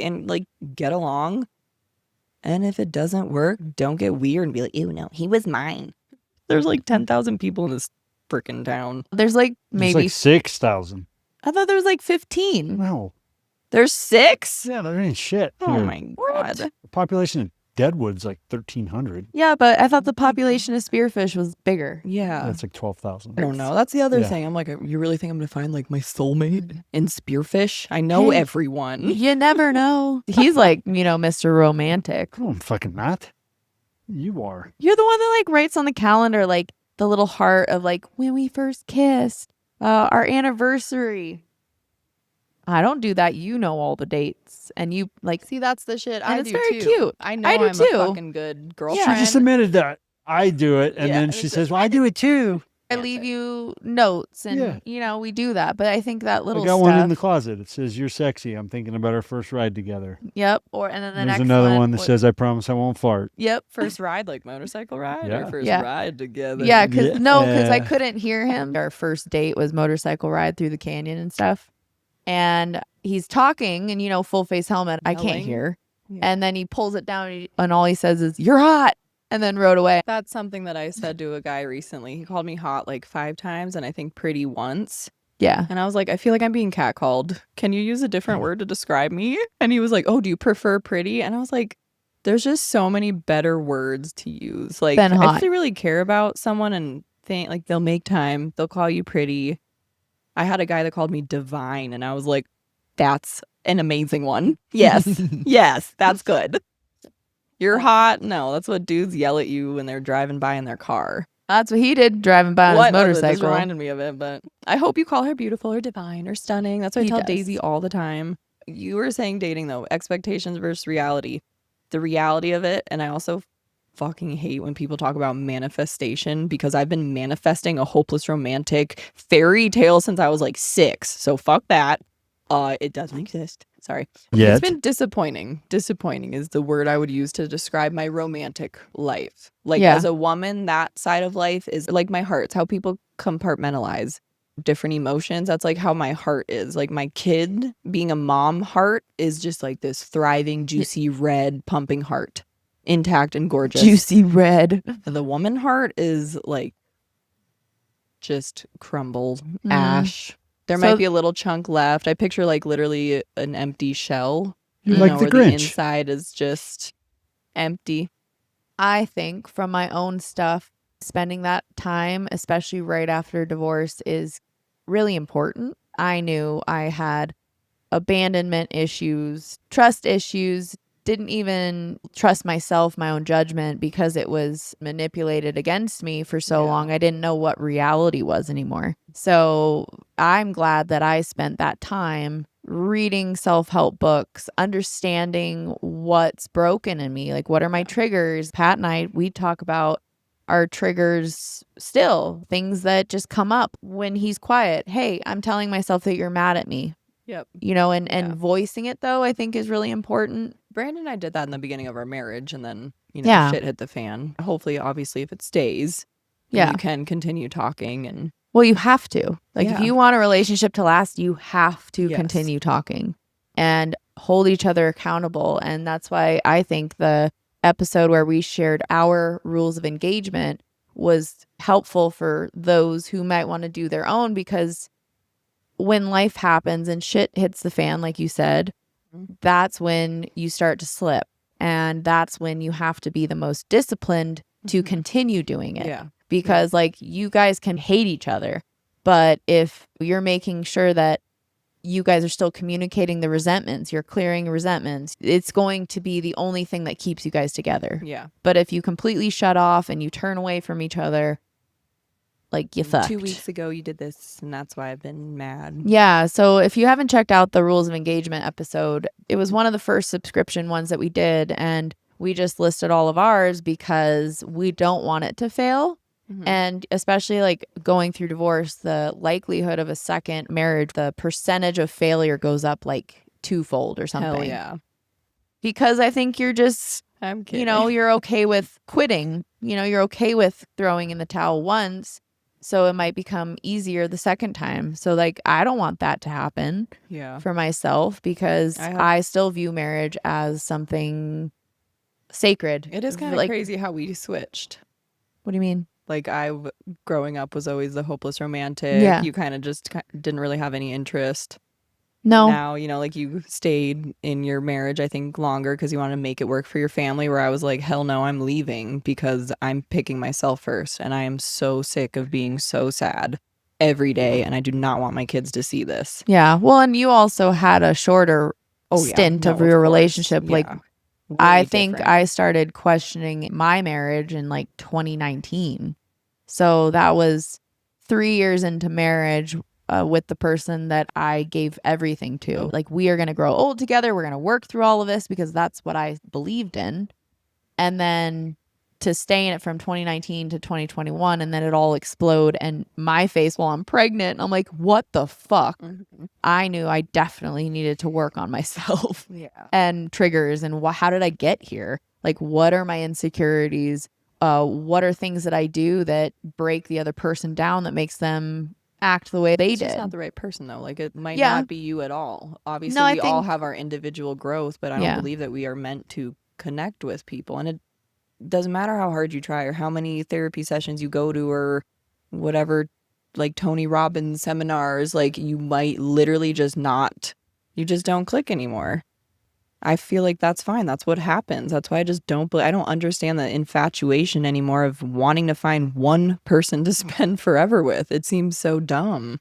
get along. And if it doesn't work, don't get weird and be like, ew, no, he was mine. There's like 10,000 people in this freaking town. There's like There's maybe like 6,000. I thought there was like 15. No. There's 6? Yeah, there ain't shit. Oh here. my God. The population of Deadwood's like 1,300. Yeah, but I thought the population of spearfish was bigger. Yeah. That's like 12,000. I don't know. That's the other Yeah. thing. I'm like, you really think I'm going to find like my soulmate in spearfish? I know Hey. everyone. You never know. He's like, Mr. Romantic. No, I'm fucking not. You are. You're the one that like writes on the calendar like the little heart of like when we first kissed, our anniversary. I don't do that. You know all the dates, and you like See, that's the shit and I it's do very too. cute. I know I do I'm too. a fucking good She girlfriend. just admitted that I do it, and Yeah, then she says, "Well, I do it too." I leave you notes, and we do that. But I think that little I got stuff. one in the closet. It says, "You're sexy. I'm thinking about our first ride together." Yep. And then the There's next another one that was- says, "I promise I won't fart." Yep. First ride, like motorcycle ride, Yeah. or first Yeah. ride together. Yeah, because I Yeah. couldn't hear him. Our first date was motorcycle ride through the canyon and stuff. And he's talking and, full face helmet. I can't Yelling. hear. Yeah. And then he pulls it down and all he says is, "You're hot." And then rode away. That's something that I said to a guy recently. He called me hot like 5 times and I think pretty once. Yeah. And I was like, I feel like I'm being catcalled. Can you use a different word to describe me? And he was like, oh, do you prefer pretty? And I was like, there's just so many better words to use. Like, Than hot. if they really care about someone and think like they'll make time, they'll call you pretty. I had a guy that called me divine and I was like, that's an amazing one. Yes. Yes, that's good. You're hot? No, that's what dudes yell at you when they're driving by in their car. That's what he did driving by on his This motorcycle. reminded me of it, but I hope you call her beautiful or divine or stunning. That's what I He tell does. Daisy all the time. You were saying dating though, expectations versus reality. The reality of it, and I also fucking hate when people talk about manifestation because I've been manifesting a hopeless romantic fairy tale since I was like 6. So fuck that. It doesn't exist. Sorry. Yet. It's been disappointing. Disappointing is the word I would use to describe my romantic life. Like Yeah. as a woman, that side of life is like my heart. It's how people compartmentalize different emotions. That's like how my heart is. Like my kid being a mom heart is just like this thriving, juicy, red, pumping heart. Intact and gorgeous. Juicy red. The woman heart is like just crumbled, Mm. ash. There So- might be a little chunk left. I picture like literally an empty shell. You're like the where the Grinch. inside is just empty. I think from my own stuff, spending that time, especially right after divorce, is really important. I knew I had abandonment issues, trust issues, didn't even trust myself, my own judgment, because it was manipulated against me for so Yeah. long. I didn't know what reality was anymore. So I'm glad that I spent that time reading self-help books, understanding what's broken in me. Like, what are my triggers? Pat and I, we talk about our triggers still, things that just come up when he's quiet. Hey, I'm telling myself that you're mad at me. Yep. And Yeah. voicing it, though, I think is really important. Brandon and I did that in the beginning of our marriage, and then Yeah. shit hit the fan. Hopefully, obviously, if it stays, then Yeah. you can continue talking. And Well, you have to. Like, if Yeah. you want a relationship to last, you have to Yes. continue talking and hold each other accountable. And that's why I think the episode where we shared our rules of engagement was helpful for those who might want to do their own, because when life happens and shit hits the fan, like you said, that's when you start to slip. And that's when you have to be the most disciplined to continue doing it. yeah, Because like, you guys can hate each other, but if you're making sure that you guys are still communicating the resentments, you're clearing resentments, it's going to be the only thing that keeps you guys together. yeah. But if you completely shut off and you turn away from each other, like, you fucked. 2 weeks ago, you did this, and that's why I've been mad. Yeah. So if you haven't checked out the rules of engagement episode, it was one of the first subscription ones that we did. And we just listed all of ours because we don't want it to fail. Mhm. And especially like going through divorce, the likelihood of a second marriage, the percentage of failure goes up like twofold or something. Hell yeah. Because I think you're just, I'm kidding. you're okay with quitting. You're okay with throwing in the towel once. So it might become easier the second time. So like, I don't want that to happen Yeah. for myself, because I still view marriage as something sacred. It is kind of like, crazy how we switched. What do you mean? Like growing up was always the hopeless romantic. Yeah. You kind of just didn't really have any interest. No. Now, like you stayed in your marriage, I think, longer because you want to make it work for your family, where I was like, hell no, I'm leaving because I'm picking myself first. And I am so sick of being so sad every day. And I do not want my kids to see this. Yeah. Well, and you also had a shorter stint of your relationship. Yeah. Like, I think I started questioning my marriage in like 2019. So that was 3 years into marriage with the person that I gave everything to. Like, we are going to grow old together. We're going to work through all of this because that's what I believed in. And then to stay in it from 2019 to 2021, and then it all explode and my face while I'm pregnant. I'm like, what the fuck? Mm-hmm. I knew I definitely needed to work on myself. Yeah. And triggers and how did I get here? Like, what are my insecurities? What are things that I do that break the other person down, that makes them act the way they It's did? just not the right person, though. Like, it might Yeah. not be you at all. Obviously, No, we all have our individual growth, but I don't believe that we are meant to connect with people. And it doesn't matter how hard you try or how many therapy sessions you go to or whatever, like Tony Robbins seminars, like, you might literally just you just don't click anymore. I feel like that's fine. That's what happens. That's why I just I don't understand the infatuation anymore of wanting to find one person to spend forever with. It seems so dumb.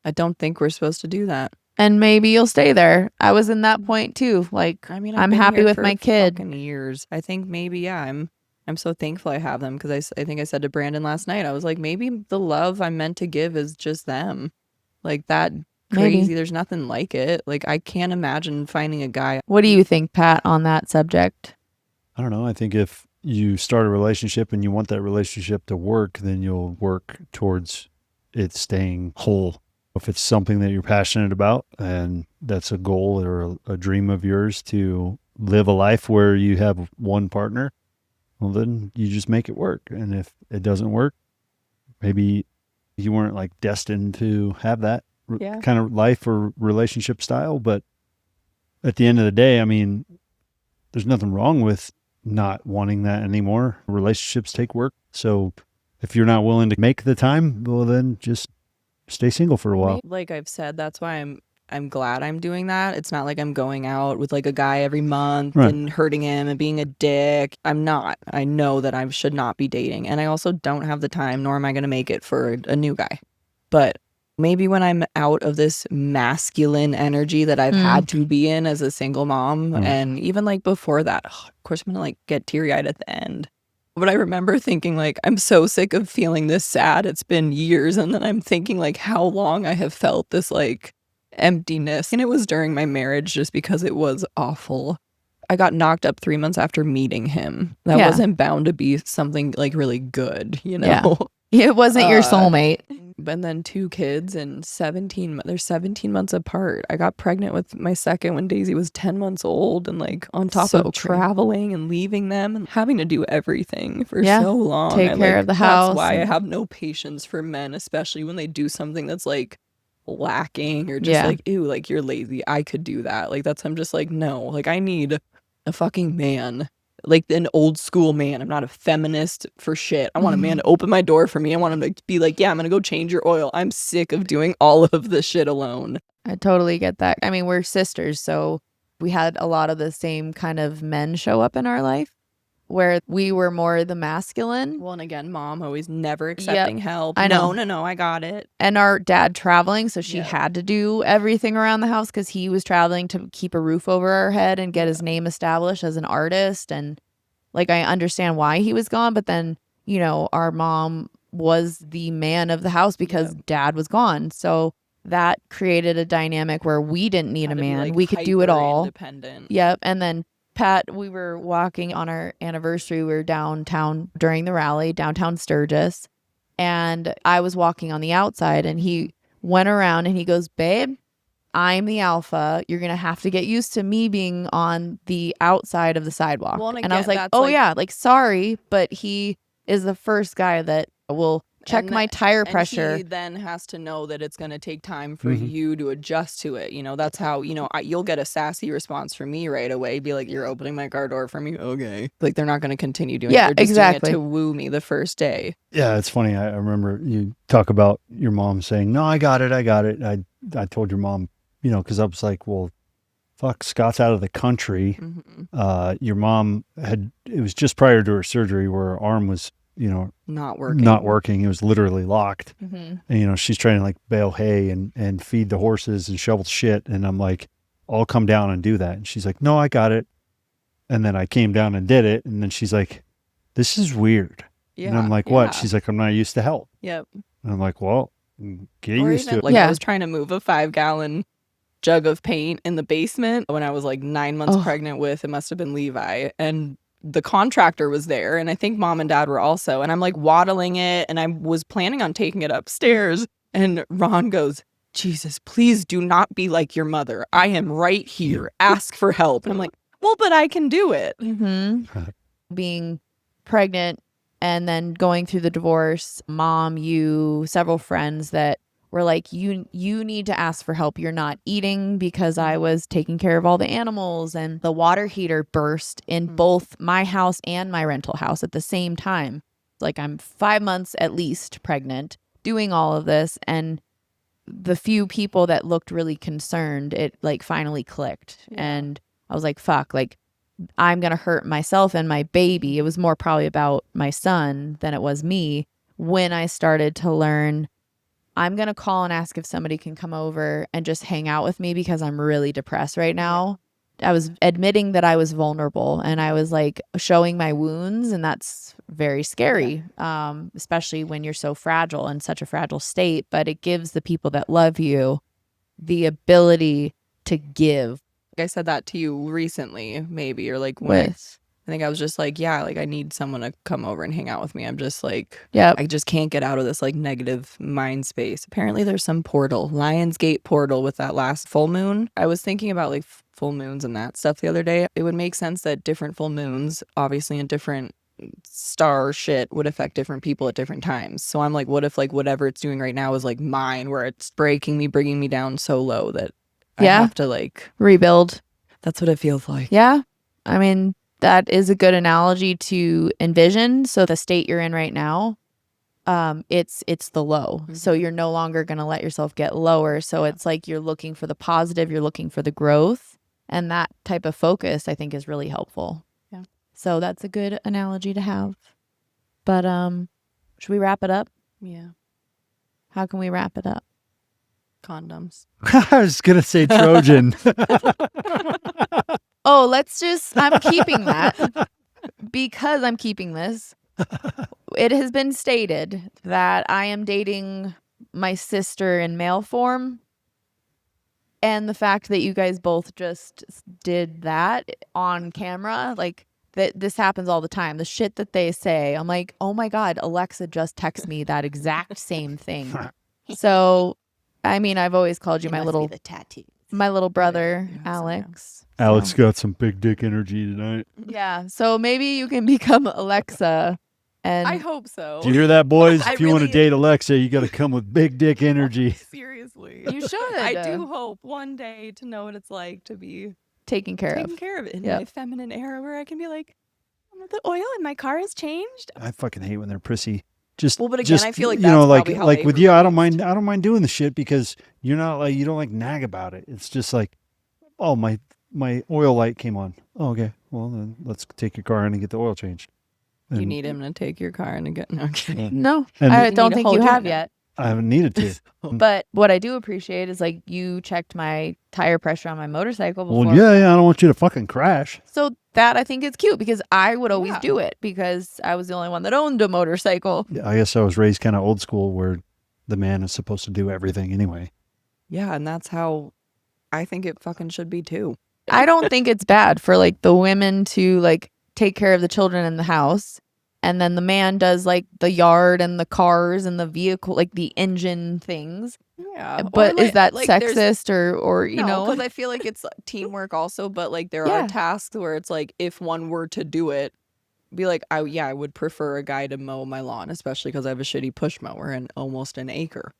I don't think we're supposed to do that. And maybe you'll stay there. I was in that point too. Like, I mean, I'm been happy here with for my kid. fucking years. I think maybe, yeah, I'm so thankful I have them, because I think I said to Brandon last night, I was like, maybe the love I'm meant to give is just them. Like, that crazy. Maybe. There's nothing like it. Like, I can't imagine finding a guy. What do you think, Pat, on that subject? I don't know. I think if you start a relationship and you want that relationship to work, then you'll work towards it staying whole. If it's something that you're passionate about and that's a goal or a dream of yours to live a life where you have one partner, well, then you just make it work. And if it doesn't work, maybe you weren't like destined to have that kind of life or relationship style. But at the end of the day, I mean, there's nothing wrong with not wanting that anymore. Relationships take work. So if you're not willing to make the time, well, then just stay single for a while. Like I've said, that's why I'm glad I'm doing that. It's not like I'm going out with like a guy every month and hurting him and being a dick. I'm not. I know that I should not be dating. And I also don't have the time, nor am I going to make it for a new guy. But maybe when I'm out of this masculine energy that I've had to be in as a single mom, and even like before that, of course I'm going to like get teary-eyed at the end. But I remember thinking, like, I'm so sick of feeling this sad. It's been years. And then I'm thinking, like, how long I have felt this, like, emptiness. And it was during my marriage, just because it was awful. I got knocked up 3 months after meeting him. That wasn't bound to be something, like, really good, you know? Yeah. It wasn't your soulmate. And then 2 kids and they're 17 months apart. I got pregnant with my second when Daisy was 10 months old, and like on top of traveling and leaving them and having to do everything for so long. Take care of the house. That's why I have no patience for men, especially when they do something that's like lacking or just like, ew, like, you're lazy. I could do that. Like, I'm just like, no, like, I need a fucking man. Like an old school man. I'm not a feminist for shit. I want a man to open my door for me. I want him to be like, yeah, I'm going to go change your oil. I'm sick of doing all of this shit alone. I totally get that. I mean, we're sisters, so we had a lot of the same kind of men show up in our life where we were more the masculine. Well, and again, mom always never accepting help. I know. No, I got it. And our dad traveling, so she had to do everything around the house because he was traveling to keep a roof over our head and get his name established as an artist. And like, I understand why he was gone, but then, you know, our mom was the man of the house because dad was gone. So that created a dynamic where we didn't need a man. Like, we could do it all. Independent. Yep. And then Pat, we were walking on our anniversary. We were downtown during the rally, downtown Sturgis. And I was walking on the outside, and he went around and he goes, babe, I'm the alpha. You're going to have to get used to me being on the outside of the sidewalk. Well, and I was like, oh, yeah, like, sorry. But he is the first guy that will check my tire pressure. And he then has to know that it's going to take time for Mm-hmm. you to adjust to it. That's how, you'll get a sassy response from me right away. Be like, you're opening my car door for me. Okay. Like, they're not going to continue doing it. Yeah, They're just exactly. doing it to woo me the first day. Yeah, it's funny. I remember you talk about your mom saying, "No, I got it. I told your mom, because I was like, well, fuck, Scott's out of the country. Mm-hmm. Your mom it was just prior to her surgery where her arm was, Not working. not working. It was literally locked. Mm-hmm. And, she's trying to like bale hay and feed the horses and shovel shit. And I'm like, I'll come down and do that. And she's like, no, I got it. And then I came down and did it. And then she's like, this is weird. Yeah. And I'm like, what? She's like, I'm not used to help. Yep. And I'm like, well, get Or used even, to it. like, Yeah. I was trying to move a 5-gallon jug of paint in the basement when I was like 9 months pregnant with, it must have been Levi, and the contractor was there, and I think mom and dad were also, and I'm like waddling it, and I was planning on taking it upstairs, and Ron goes, Jesus, please do not be like your mother. I am right here. Ask for help. And I'm like, well, but I can do it. Mm-hmm. Being pregnant and then going through the divorce, mom, you, several friends that were like, you need to ask for help. You're not eating, because I was taking care of all the animals, and the water heater burst in both my house and my rental house at the same time. Like, I'm 5 months at least pregnant, doing all of this, and the few people that looked really concerned, it like finally clicked. And I was like, fuck, like, I'm going to hurt myself and my baby. It was more probably about my son than it was me when I started to learn, I'm going to call and ask if somebody can come over and just hang out with me because I'm really depressed right now. I was admitting that I was vulnerable, and I was like showing my wounds, and that's very scary, especially when you're so fragile, in such a fragile state. But it gives the people that love you the ability to give. I said that to you recently, maybe, or like when I think I was just like, yeah, like I need someone to come over and hang out with me. I'm just like, I just can't get out of this like negative mind space. Apparently there's some portal, Lionsgate portal, with that last full moon. I was thinking about like full moons and that stuff the other day. It would make sense that different full moons, obviously in different star shit, would affect different people at different times. So I'm like, what if like whatever it's doing right now is like mine, where it's breaking me, bringing me down so low that I have to like rebuild. That's what it feels like. Yeah. I mean, that is a good analogy to envision. So the state you're in right now, it's the low. So you're no longer going to let yourself get lower. So it's like you're looking for the positive, you're looking for the growth, and that type of focus I think is really helpful. Yeah. So that's a good analogy to have. But should we wrap it up? Yeah. How can we wrap it up? Condoms. I was going to say Trojan. Oh, I'm keeping that because I'm keeping this. It has been stated that I am dating my sister in male form. And the fact that you guys both just did that on camera, like that, this happens all the time. The shit that they say, I'm like, oh my God, Alexa just texted me that exact same thing. So, I mean, I've always called you my little brother, Alex. Alex got some big dick energy tonight. Yeah. So maybe you can become Alexa. And I hope so. Do you hear that, boys? I If you want to really- date Alexa, you got to come with big dick energy. Seriously. you should. I do hope one day to know what it's like to be taken care taken care of in my feminine era, where I can be like, the oil in my car has changed. I fucking hate when they're prissy. Just Well, but again, just, I feel like you know, that's like probably how like they with were you, I don't raised. mind doing the shit because you're not like, you don't like nag about it. It's just like, oh, my oil light came on. Oh, okay. Well, then let's take your car in and get the oil changed. You And need him to take your car and get no. I'm kidding. No, And- I You don't need to think hold you your have hand yet. I haven't needed to. But what I do appreciate is like you checked my tire pressure on my motorcycle before. Well, yeah, I don't want you to fucking crash. So that I think is cute because I would always Yeah. do it because I was the only one that owned a motorcycle. I guess I was raised kind of old school where the man is supposed to do everything anyway. Yeah, and that's how I think it fucking should be too. I don't think it's bad for like the women to like take care of the children in the house. And then the man does like the yard and the cars and the vehicle, like the engine things. Yeah, But is that there's- sexist or you know? because I feel like it's teamwork also. But like there Yeah. are tasks where it's like if one were to do it, be like, I would prefer a guy to mow my lawn, especially because I have a shitty push mower and almost an acre.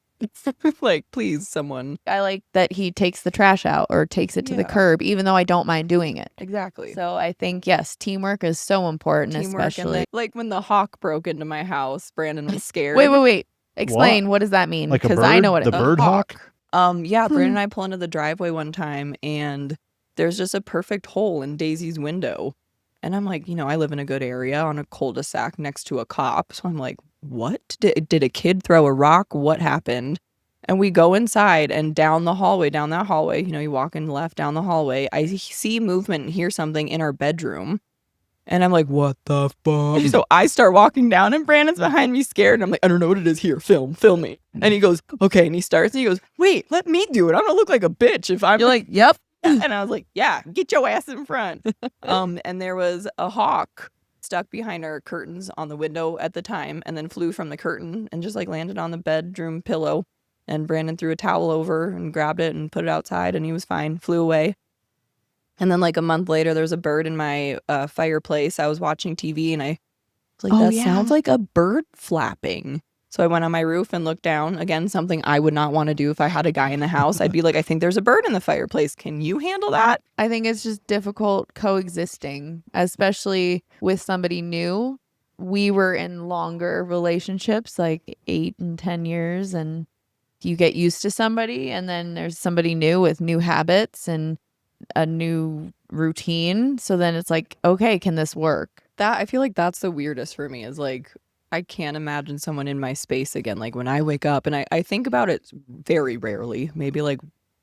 Like, please, someone. I like that he takes the trash out or takes it to the Yeah. curb, even though I don't mind doing it. Exactly. So I think, yes, teamwork is so important, Teamwork, and especially. then, like when the hawk broke into my house, Brandon was scared. Wait. Explain, what does that mean? Like a Because I bird? know what The bird hawk? Yeah, Brandon and I pull into the driveway one time, and there's just a perfect hole in Daisy's window. And I'm like, I live in a good area on a cul-de-sac next to a cop. So I'm like, what? Did a kid throw a rock? What happened? And we go inside, and down that hallway, you walk in left down the hallway, I see movement and hear something in our bedroom. And I'm like, what the fuck? So I start walking down, and Brandon's behind me scared. And I'm like, I don't know what it is here. Film me. And he goes, okay. And he starts, and he goes, wait, let me do it. I'm going to look like a bitch if I'm. You're like, yep. And I was like, yeah, get your ass in front. And there was a hawk stuck behind our curtains on the window at the time, and then flew from the curtain and just like landed on the bedroom pillow. And Brandon threw a towel over and grabbed it and put it outside, and he was fine, flew away. And then like a month later, there was a bird in my fireplace. I was watching TV, and I was like, sounds like a bird flapping. So I went on my roof and looked down. Again, something I would not want to do if I had a guy in the house. I'd be like, I think there's a bird in the fireplace. Can you handle that? I think it's just difficult coexisting, especially with somebody new. We were in longer relationships, like 8 and 10 years, and you get used to somebody, and then there's somebody new with new habits and a new routine. So then it's like, okay, can this work? I feel like that's the weirdest for me, is like, I can't imagine someone in my space again. Like when I wake up, and I think about it very rarely, maybe like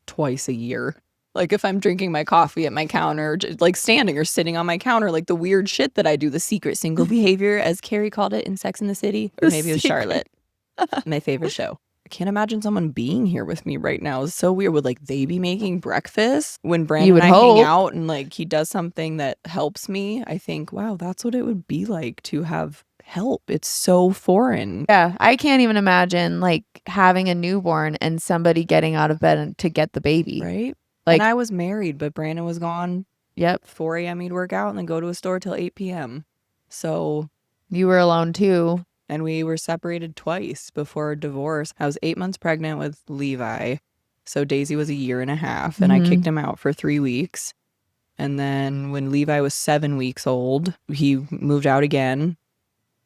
twice a year. Like if I'm drinking my coffee at my counter, like standing or sitting on my counter, like the weird shit that I do, the secret single behavior, as Carrie called it in Sex and the City, or maybe it was Charlotte, my favorite show. I can't imagine someone being here with me right now. It's so weird. Would like they be making breakfast when Brandon and I hang out, and like he does something that helps me? I think, wow, that's what it would be like to have help. It's so foreign. Yeah, I can't even imagine like having a newborn and somebody getting out of bed to get the baby. Right? Like, and I was married, but Brandon was gone. Yep. 4 a.m. he'd work out and then go to a store till 8 p.m. So you were alone too. And we were separated twice before divorce. I was 8 months pregnant with Levi. So Daisy was 1.5 years, and I kicked him out for 3 weeks. And then when Levi was 7 weeks old, he moved out again.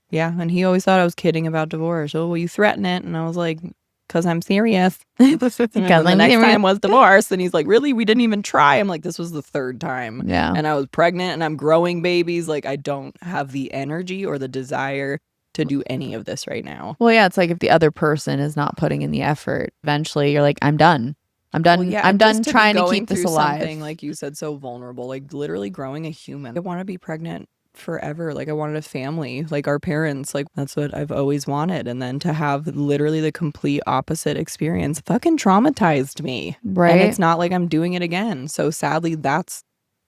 Yeah, and he always thought I was kidding about divorce. Oh, well, you threaten it. And I was like, because I'm serious. Because the next time was divorce. And he's like, really? We didn't even try. I'm like, this was the 3rd time. Yeah. And I was pregnant, and I'm growing babies. Like, I don't have the energy or the desire to do any of this right now. Well, yeah, it's like if the other person is not putting in the effort, eventually you're like, I'm done. I'm done. Well, yeah, I'm done trying to keep this alive. Something, like you said, so vulnerable, like literally growing a human. I want to be pregnant forever. Like I wanted a family, like our parents. Like that's what I've always wanted. And then to have literally the complete opposite experience fucking traumatized me. Right. And it's not like I'm doing it again. So sadly, that's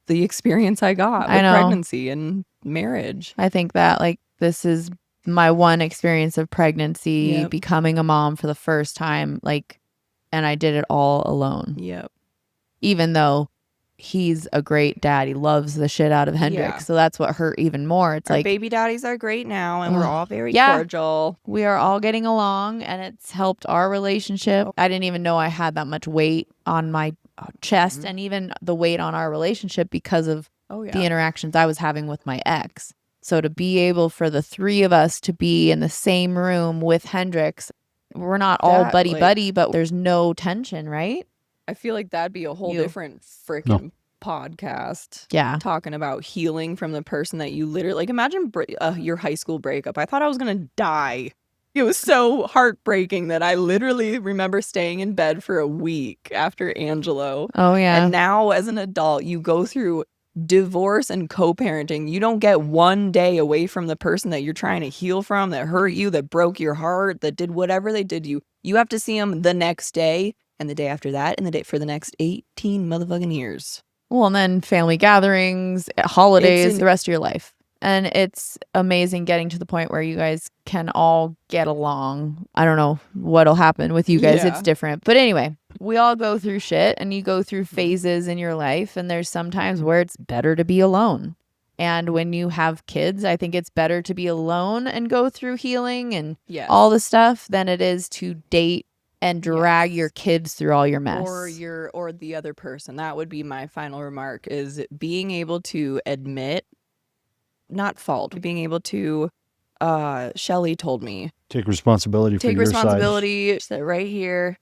the experience I got with pregnancy and marriage. I think that like this is my one experience of pregnancy, becoming a mom for the first time, like, and I did it all alone. Yep. Even though he's a great dad, he loves the shit out of Hendrik. Yeah. So that's what hurt even more. It's our like baby daddies are great now, and we're all very cordial. We are all getting along, and it's helped our relationship. I didn't even know I had that much weight on my chest, and even the weight on our relationship because of the interactions I was having with my ex. So to be able for the 3 of us to be in the same room with Hendrix, we're not all buddy-buddy, but there's no tension, right? I feel like that'd be a whole different freaking podcast. Yeah. Talking about healing from the person that you literally, like imagine your high school breakup. I thought I was going to die. It was so heartbreaking that I literally remember staying in bed for a week after Angelo. Oh, yeah. And now as an adult, you go through divorce and co-parenting. You don't get one day away from the person that you're trying to heal from, that hurt you, that broke your heart, that did whatever they did to you. You have to see them the next day, and the day after that, and the day for the next 18 motherfucking years. Well, and then family gatherings, holidays, the rest of your life. And it's amazing getting to the point where you guys can all get along. I don't know what'll happen with you guys. It's different. But anyway, we all go through shit, and you go through phases in your life. And there's sometimes where it's better to be alone. And when you have kids, I think it's better to be alone and go through healing and Yes. all the stuff than it is to date and drag Yes. your kids through all your mess. Or the other person. That would be my final remark, is being able to admit, not fault, being able to, Shelly told me, Take responsibility for take your side. responsibility. She said right here,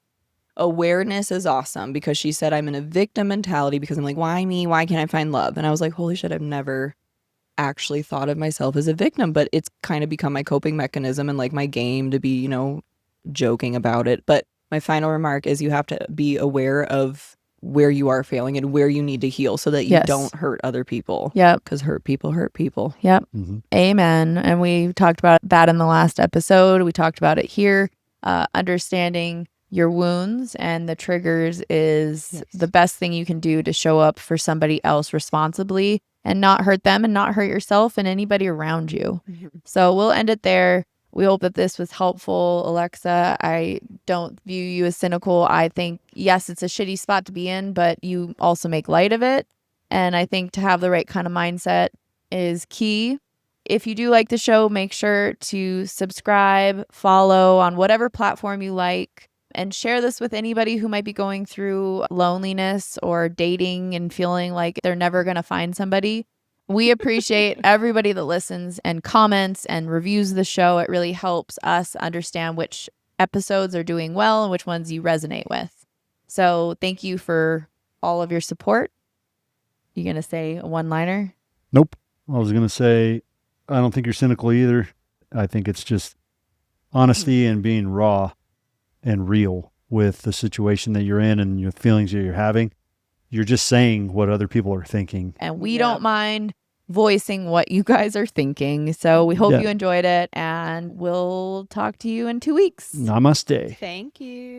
awareness is awesome, because she said I'm in a victim mentality because I'm like, why me? Why can't I find love? And I was like, holy shit, I've never actually thought of myself as a victim, but it's kind of become my coping mechanism and like my game to be, joking about it. But my final remark is you have to be aware of where you are failing and where you need to heal so that you Yes. don't hurt other people. Yep. Because hurt people hurt people. Yep. Mm-hmm. Amen. And we talked about that in the last episode. We talked about it here. Understanding your wounds and the triggers is the best thing you can do to show up for somebody else responsibly and not hurt them and not hurt yourself and anybody around you. So we'll end it there. We hope that this was helpful. Alexa, I don't view you as cynical. I think, yes, it's a shitty spot to be in, but you also make light of it. And I think to have the right kind of mindset is key. If you do like the show, make sure to subscribe, follow on whatever platform you like, and share this with anybody who might be going through loneliness or dating and feeling like they're never going to find somebody. We appreciate everybody that listens and comments and reviews the show. It really helps us understand which episodes are doing well and which ones you resonate with. So thank you for all of your support. You going to say a one-liner? Nope. I was going to say, I don't think you're cynical either. I think it's just honesty and being raw and real with the situation that you're in and your feelings that you're having. You're just saying what other people are thinking. And we don't mind voicing what you guys are thinking. So we hope you enjoyed it, and we'll talk to you in 2 weeks. Namaste. Thank you.